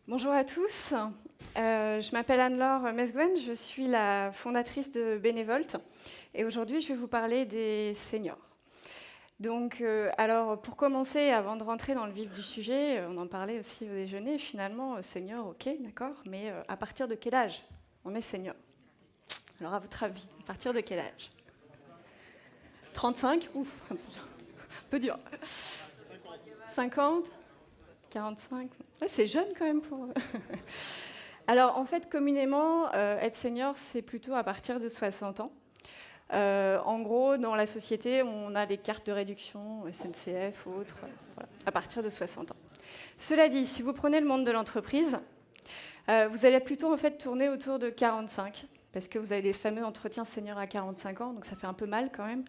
Bonjour à tous, je m'appelle Anne-Laure Mesguen, je suis la fondatrice de Bénévolte et aujourd'hui je vais vous parler des seniors. Donc, alors pour commencer, avant de rentrer dans le vif du sujet, on en parlait aussi au déjeuner, finalement, senior, ok, d'accord, mais à partir de quel âge on est senior? Alors à votre avis, à partir de quel âge? 35? Ouf, un peu dur. 50? 45? Ouais, c'est jeune quand même pour... Alors en fait, communément, être senior, c'est plutôt à partir de 60 ans. En gros, dans la société, on a des cartes de réduction, SNCF, autres, voilà, à partir de 60 ans. Cela dit, si vous prenez le monde de l'entreprise, vous allez plutôt en fait tourner autour de 45, parce que vous avez des fameux entretiens seniors à 45 ans, donc ça fait un peu mal quand même.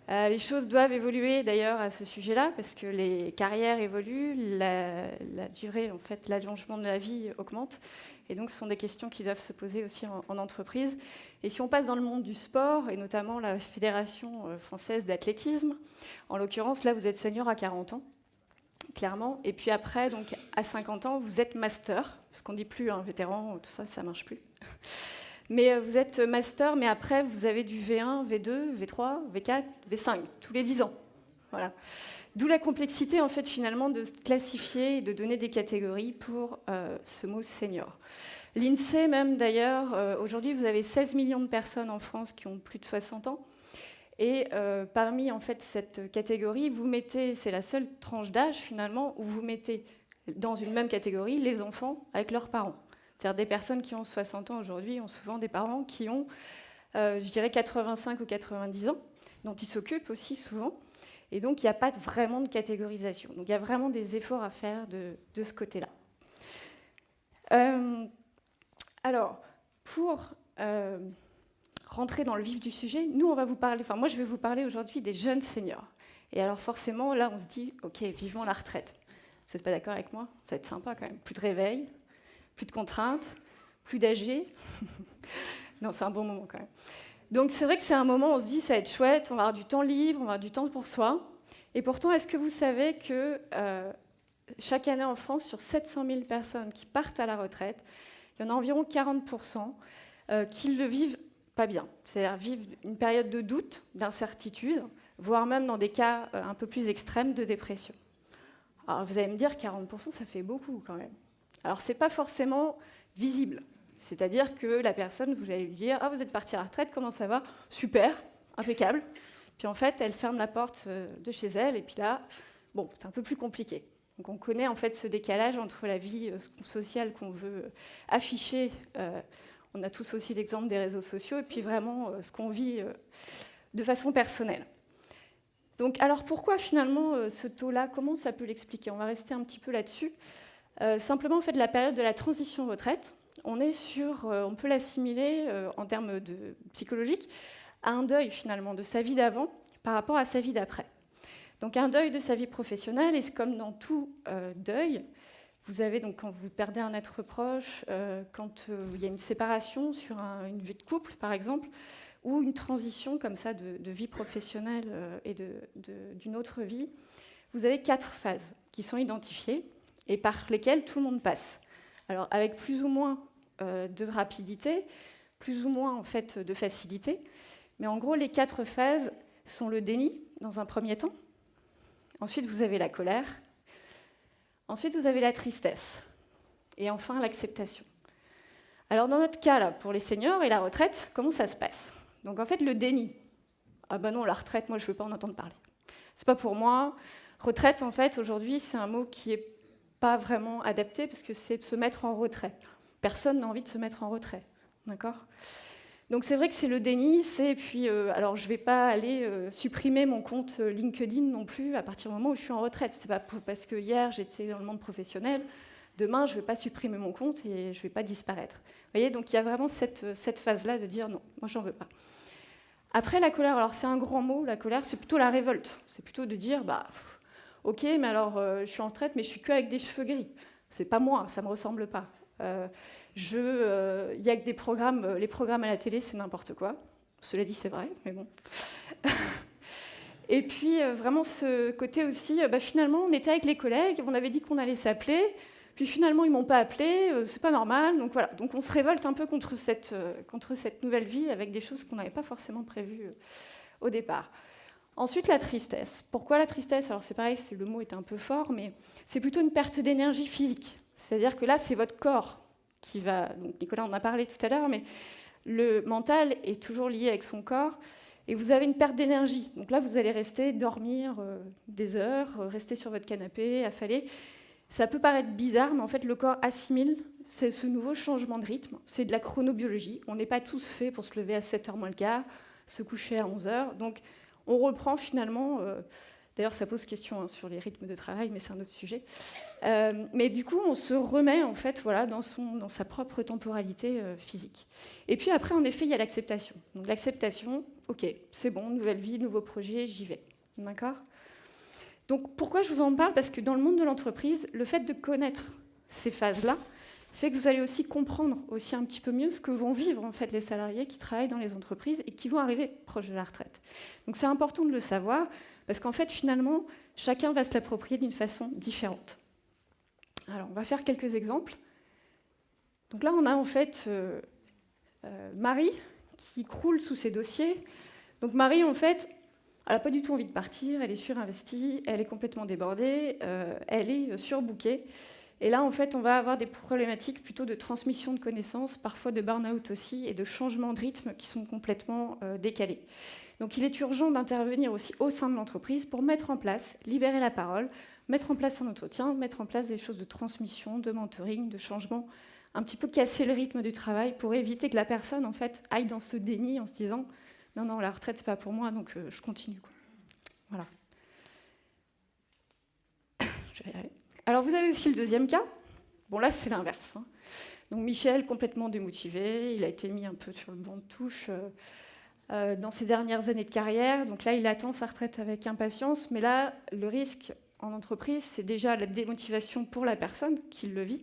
Les choses doivent évoluer d'ailleurs à ce sujet-là, parce que les carrières évoluent, la durée, en fait, l'allongement de la vie augmente, et donc ce sont des questions qui doivent se poser aussi en entreprise. Et si on passe dans le monde du sport, et notamment la Fédération française d'athlétisme, en l'occurrence, là, vous êtes senior à 40 ans, clairement, et puis après, donc à 50 ans, vous êtes master, parce qu'on ne dit plus vétéran, tout ça, ça ne marche plus. Mais vous êtes master, mais après, vous avez du V1, V2, V3, V4, V5, tous les 10 ans. Voilà. D'où la complexité, en fait, finalement, de classifier et de donner des catégories pour ce mot senior. L'INSEE, même, d'ailleurs, aujourd'hui, vous avez 16 millions de personnes en France qui ont plus de 60 ans. Et parmi, en fait, cette catégorie, vous mettez, c'est la seule tranche d'âge, finalement, où vous mettez dans une même catégorie les enfants avec leurs parents. C'est-à-dire des personnes qui ont 60 ans aujourd'hui ont souvent des parents qui ont, je dirais, 85 ou 90 ans, dont ils s'occupent aussi souvent. Et donc, il n'y a pas vraiment de catégorisation. Donc, il y a vraiment des efforts à faire de ce côté-là. Alors, pour rentrer dans le vif du sujet, nous, on va vous parler, enfin, moi, je vais vous parler aujourd'hui des jeunes seniors. Et alors, forcément, là, on se dit, OK, vivement la retraite. Vous n'êtes pas d'accord avec moi? Ça va être sympa quand même. Plus de réveil, plus de contraintes, plus d'âgés. Non, c'est un bon moment quand même. Donc c'est vrai que c'est un moment où on se dit ça va être chouette, on va avoir du temps libre, on va avoir du temps pour soi. Et pourtant, est-ce que vous savez que chaque année en France, sur 700 000 personnes qui partent à la retraite, il y en a environ 40% qui le vivent pas bien. C'est-à-dire vivent une période de doute, d'incertitude, voire même dans des cas un peu plus extrêmes de dépression. Alors vous allez me dire 40%, ça fait beaucoup quand même. Alors, ce n'est pas forcément visible. C'est-à-dire que la personne, vous allez lui dire « Ah, vous êtes parti à la retraite, comment ça va? Super, impeccable. » Puis en fait, elle ferme la porte de chez elle, et puis là, bon, c'est un peu plus compliqué. Donc on connaît en fait ce décalage entre la vie sociale qu'on veut afficher. On a tous aussi l'exemple des réseaux sociaux, et puis vraiment ce qu'on vit de façon personnelle. Donc, alors pourquoi finalement ce taux-là? Comment ça peut l'expliquer? On va rester un petit peu là-dessus. Simplement, en fait, la période de la transition retraite, on peut l'assimiler en termes psychologiques à un deuil finalement de sa vie d'avant par rapport à sa vie d'après. Donc un deuil de sa vie professionnelle, et c'est comme dans tout deuil, vous avez donc quand vous perdez un être proche, quand il y a une séparation sur une vie de couple par exemple, ou une transition comme ça de vie professionnelle et d'une autre vie, vous avez 4 phases qui sont identifiées et par lesquelles tout le monde passe. Alors avec plus ou moins de rapidité, plus ou moins en fait de facilité, mais en gros les 4 phases sont le déni dans un premier temps, ensuite vous avez la colère, ensuite vous avez la tristesse, et enfin l'acceptation. Alors dans notre cas là, pour les seniors et la retraite, comment ça se passe? Donc en fait le déni, ah ben non la retraite, moi je ne veux pas en entendre parler. C'est pas pour moi. Retraite en fait aujourd'hui c'est un mot qui est pas vraiment adapté parce que c'est de se mettre en retrait. Personne n'a envie de se mettre en retrait, d'accord? Donc c'est vrai que c'est le déni, alors je ne vais pas aller supprimer mon compte LinkedIn non plus à partir du moment où je suis en retraite. C'est pas parce que hier j'étais dans le monde professionnel, demain je ne vais pas supprimer mon compte et je ne vais pas disparaître. Vous voyez, donc il y a vraiment cette phase-là de dire non, moi j'en veux pas. Après la colère, alors c'est un grand mot, la colère, c'est plutôt la révolte. C'est plutôt de dire ok, mais alors je suis en retraite, mais je suis que avec des cheveux gris. C'est pas moi, ça me ressemble pas. Il y a que des programmes, les programmes à la télé, c'est n'importe quoi. Cela dit, c'est vrai, mais bon. Et puis vraiment ce côté aussi, finalement, on était avec les collègues, on avait dit qu'on allait s'appeler, Puis finalement, ils m'ont pas appelé, c'est pas normal. Donc voilà. Donc on se révolte un peu contre cette nouvelle vie avec des choses qu'on n'avait pas forcément prévues au départ. Ensuite, la tristesse. Pourquoi la tristesse? Alors c'est pareil, le mot est un peu fort, mais c'est plutôt une perte d'énergie physique. C'est-à-dire que là, c'est votre corps qui va... Donc Nicolas en a parlé tout à l'heure, mais le mental est toujours lié avec son corps, et vous avez une perte d'énergie. Donc là, vous allez rester, dormir des heures, rester sur votre canapé, affaler. Ça peut paraître bizarre, mais en fait, le corps assimile ce nouveau changement de rythme. C'est de la chronobiologie. On n'est pas tous faits pour se lever à 7h moins le quart, se coucher à 11h. Donc, on reprend finalement... D'ailleurs, ça pose question sur les rythmes de travail, mais c'est un autre sujet. Mais du coup, on se remet en fait, voilà, dans sa propre temporalité physique. Et puis après, en effet, il y a l'acceptation. Donc l'acceptation, ok, c'est bon, nouvelle vie, nouveau projet, j'y vais. D'accord ? Donc pourquoi je vous en parle? Parce que dans le monde de l'entreprise, le fait de connaître ces phases-là fait que vous allez aussi comprendre aussi un petit peu mieux ce que vont vivre en fait les salariés qui travaillent dans les entreprises et qui vont arriver proche de la retraite. Donc c'est important de le savoir parce qu'en fait finalement chacun va se l'approprier d'une façon différente. Alors on va faire quelques exemples. Donc là on a en fait Marie qui croule sous ses dossiers. Donc Marie en fait elle n'a pas du tout envie de partir, elle est surinvestie, elle est complètement débordée, elle est surbookée. Et là, en fait, on va avoir des problématiques plutôt de transmission de connaissances, parfois de burn-out aussi, et de changement de rythme qui sont complètement décalés. Donc il est urgent d'intervenir aussi au sein de l'entreprise pour mettre en place, libérer la parole, mettre en place un entretien, mettre en place des choses de transmission, de mentoring, de changement, un petit peu casser le rythme du travail pour éviter que la personne, en fait, aille dans ce déni en se disant « Non, la retraite, c'est pas pour moi, donc je continue. » Voilà. Je vais y arriver. Alors, vous avez aussi le deuxième cas. Bon, là, c'est l'inverse. Donc, Michel, complètement démotivé. Il a été mis un peu sur le banc de touche dans ses dernières années de carrière. Donc là, il attend sa retraite avec impatience. Mais là, le risque en entreprise, c'est déjà la démotivation pour la personne qui le vit,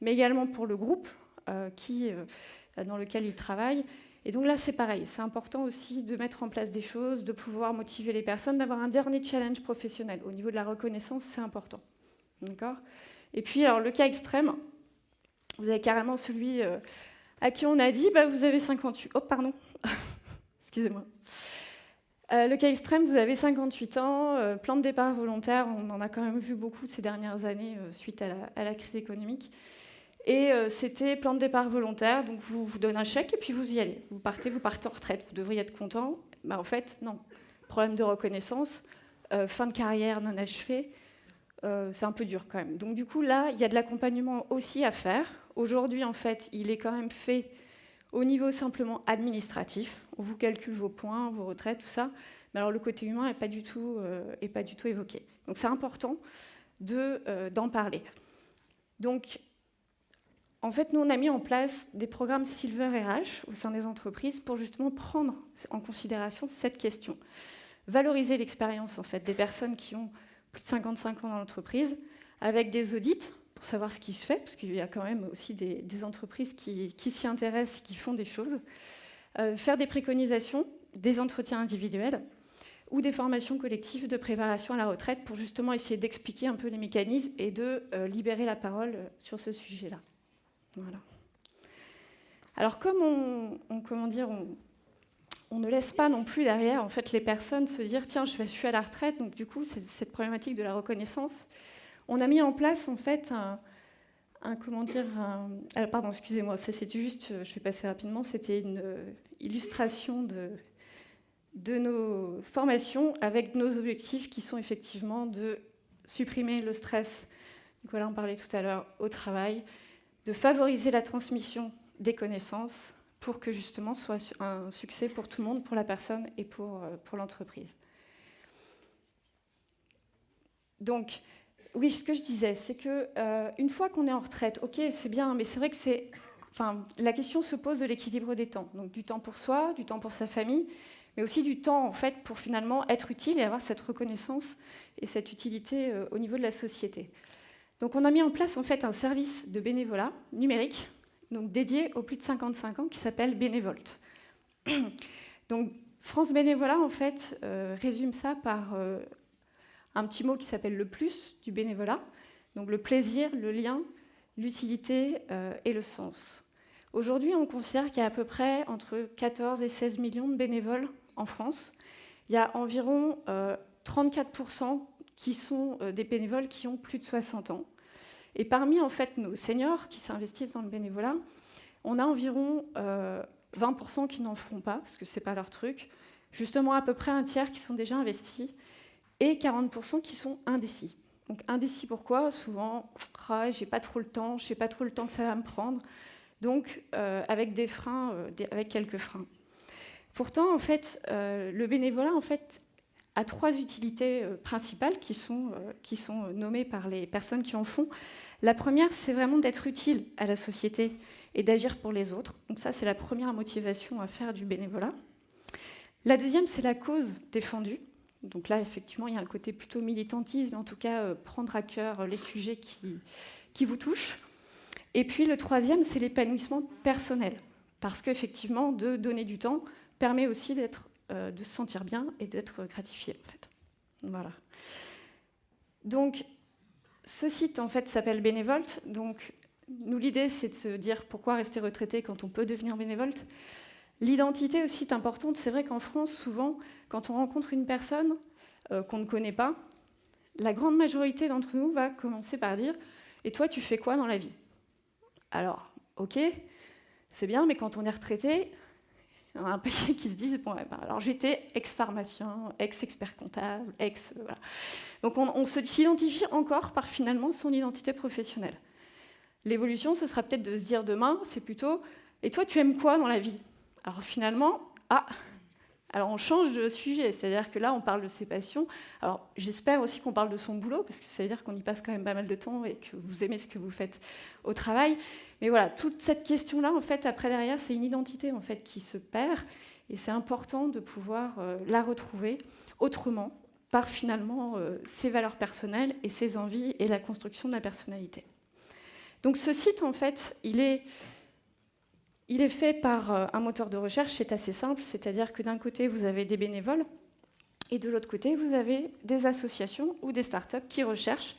mais également pour le groupe dans lequel il travaille. Et donc là, c'est pareil. C'est important aussi de mettre en place des choses, de pouvoir motiver les personnes, d'avoir un dernier challenge professionnel. Au niveau de la reconnaissance, c'est important. D'accord ? Et puis, alors, le cas extrême, vous avez carrément celui à qui on a dit vous avez 58... Oh, pardon. Excusez-moi. Le cas extrême, vous avez 58 ans, plan de départ volontaire, on en a quand même vu beaucoup ces dernières années suite à la crise économique. Et c'était plan de départ volontaire, donc vous donnez un chèque et puis vous y allez. Vous partez en retraite, vous devriez être content. En fait, non. Problème de reconnaissance, fin de carrière non achevée. C'est un peu dur quand même. Donc du coup, là, il y a de l'accompagnement aussi à faire. Aujourd'hui, en fait, il est quand même fait au niveau simplement administratif. On vous calcule vos points, vos retraites, tout ça. Mais alors le côté humain n'est pas du tout évoqué. Donc c'est important d'en parler. Donc, en fait, nous, on a mis en place des programmes Silver RH au sein des entreprises pour justement prendre en considération cette question. Valoriser l'expérience en fait, des personnes qui ont plus de 55 ans dans l'entreprise, avec des audits pour savoir ce qui se fait, parce qu'il y a quand même aussi des entreprises qui s'y intéressent et qui font des choses, faire des préconisations, des entretiens individuels ou des formations collectives de préparation à la retraite pour justement essayer d'expliquer un peu les mécanismes et de libérer la parole sur ce sujet-là. Voilà. Alors comme on ne laisse pas non plus derrière en fait, les personnes se dire « Tiens, je suis à la retraite », donc du coup, c'est cette problématique de la reconnaissance. On a mis en place en fait alors, pardon, excusez-moi, ça c'était juste, je vais passer rapidement, c'était une illustration de nos formations avec nos objectifs qui sont effectivement de supprimer le stress, donc voilà, on parlait tout à l'heure, au travail, de favoriser la transmission des connaissances pour que justement ce soit un succès pour tout le monde, pour la personne et pour l'entreprise. Donc, oui, ce que je disais, c'est qu'une fois qu'on est en retraite, ok, c'est bien, mais c'est vrai que la question se pose de l'équilibre des temps. Donc du temps pour soi, du temps pour sa famille, mais aussi du temps en fait, pour finalement être utile et avoir cette reconnaissance et cette utilité au niveau de la société. Donc on a mis en place en fait un service de bénévolat numérique, donc dédié aux plus de 55 ans, qui s'appelle Bénévolte. Donc France Bénévolat en fait résume ça par un petit mot qui s'appelle le plus du bénévolat, donc le plaisir, le lien, l'utilité et le sens. Aujourd'hui, on considère qu'il y a à peu près entre 14 et 16 millions de bénévoles en France. Il y a environ 34% qui sont des bénévoles qui ont plus de 60 ans. Et parmi en fait, nos seniors qui s'investissent dans le bénévolat, on a environ 20% qui n'en feront pas, parce que ce n'est pas leur truc. Justement, à peu près un tiers qui sont déjà investis, et 40% qui sont indécis. Donc indécis pourquoi ? Souvent, j'ai pas trop le temps, je sais pas trop le temps que ça va me prendre. Donc avec des freins, avec quelques freins. Pourtant, en fait, le bénévolat en fait, a 3 utilités principales qui sont nommées par les personnes qui en font. La première, c'est vraiment d'être utile à la société et d'agir pour les autres. Donc ça, c'est la première motivation à faire du bénévolat. La deuxième, c'est la cause défendue. Donc là, effectivement, il y a un côté plutôt militantisme, en tout cas, prendre à cœur les sujets qui vous touchent. Et puis le troisième, c'est l'épanouissement personnel. Parce qu'effectivement, de donner du temps permet aussi de se sentir bien et d'être gratifié, en fait. Voilà. Donc, ce site, en fait, s'appelle Bénévolte. Donc, nous, l'idée, c'est de se dire pourquoi rester retraité quand on peut devenir bénévolte. L'identité aussi est importante. C'est vrai qu'en France, souvent, quand on rencontre une personne qu'on ne connaît pas, la grande majorité d'entre nous va commencer par dire « Et toi, tu fais quoi dans la vie ?» Alors, ok, c'est bien, mais quand on est retraité, il y en a un paquet qui se disent « Bon, alors j'étais ex-pharmacien, ex-expert comptable, ex... » voilà. Donc on s'identifie encore par finalement son identité professionnelle. L'évolution, ce sera peut-être de se dire demain, c'est plutôt « Et toi, tu aimes quoi dans la vie ?» Alors finalement, alors on change de sujet, c'est-à-dire que là, on parle de ses passions. Alors j'espère aussi qu'on parle de son boulot, parce que ça veut dire qu'on y passe quand même pas mal de temps et que vous aimez ce que vous faites au travail. Mais voilà, toute cette question-là, en fait, après derrière, c'est une identité en fait qui se perd, et c'est important de pouvoir la retrouver autrement, par finalement ses valeurs personnelles et ses envies et la construction de la personnalité. Donc ce site, en fait, il est fait par un moteur de recherche, c'est assez simple, c'est-à-dire que d'un côté, vous avez des bénévoles, et de l'autre côté, vous avez des associations ou des startups qui recherchent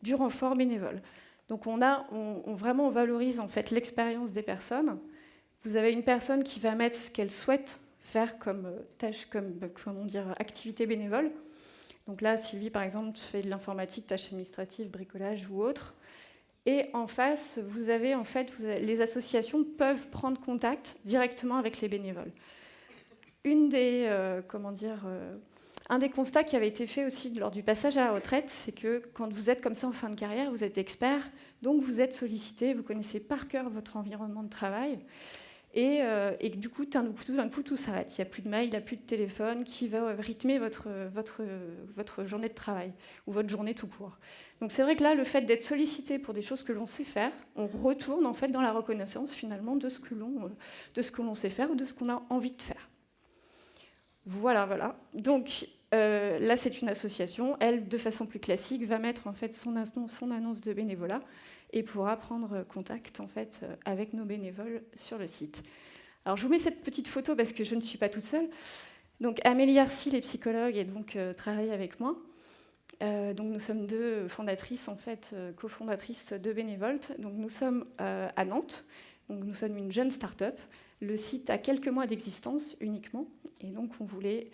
du renfort bénévole. Donc on valorise en fait l'expérience des personnes. Vous avez une personne qui va mettre ce qu'elle souhaite faire comme tâche, activité bénévole. Donc là, Sylvie, par exemple, fait de l'informatique, tâches administratives, bricolage ou autre. Et en face, vous avez en fait, les associations peuvent prendre contact directement avec les bénévoles. Un des constats qui avait été fait aussi lors du passage à la retraite, c'est que quand vous êtes comme ça en fin de carrière, vous êtes expert, donc vous êtes sollicité, vous connaissez par cœur votre environnement de travail, et du coup, d'un coup, tout s'arrête. Il n'y a plus de mail, il n'y a plus de téléphone qui va rythmer votre journée de travail, ou votre journée tout court. Donc c'est vrai que là, le fait d'être sollicité pour des choses que l'on sait faire, on retourne en fait dans la reconnaissance finalement de ce que l'on sait faire ou de ce qu'on a envie de faire. Voilà. Donc là, c'est une association. Elle, de façon plus classique, va mettre en fait son annonce de bénévolat et pourra prendre contact en fait avec nos bénévoles sur le site. Alors je vous mets cette petite photo parce que je ne suis pas toute seule. Donc Amélie Arcil est psychologue et donc travaille avec moi. Donc nous sommes 2 fondatrices, en fait, cofondatrices de Bénévolte. Donc nous sommes à Nantes, donc nous sommes une jeune start-up. Le site a quelques mois d'existence uniquement, et donc on voulait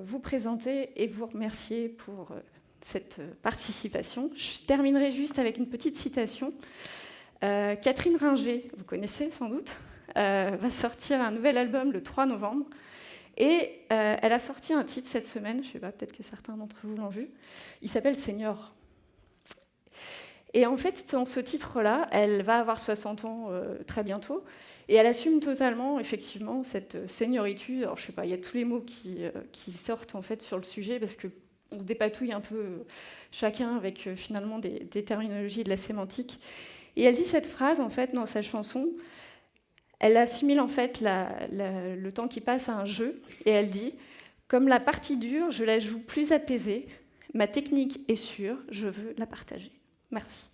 vous présenter et vous remercier pour cette participation. Je terminerai juste avec une petite citation. Catherine Ringer, vous connaissez sans doute, va sortir un nouvel album le 3 novembre. Et elle a sorti un titre cette semaine, je ne sais pas, peut-être que certains d'entre vous l'ont vu, il s'appelle Senior. Et en fait, dans ce titre-là, elle va avoir 60 ans très bientôt, et elle assume totalement, effectivement, cette senioritude. Alors, je ne sais pas, il y a tous les mots qui sortent en fait sur le sujet, parce qu'on se dépatouille un peu chacun avec finalement des terminologies et de la sémantique. Et elle dit cette phrase, en fait, dans sa chanson. Elle assimile en fait le temps qui passe à un jeu, et elle dit « Comme la partie dure, je la joue plus apaisée, ma technique est sûre, je veux la partager. » Merci.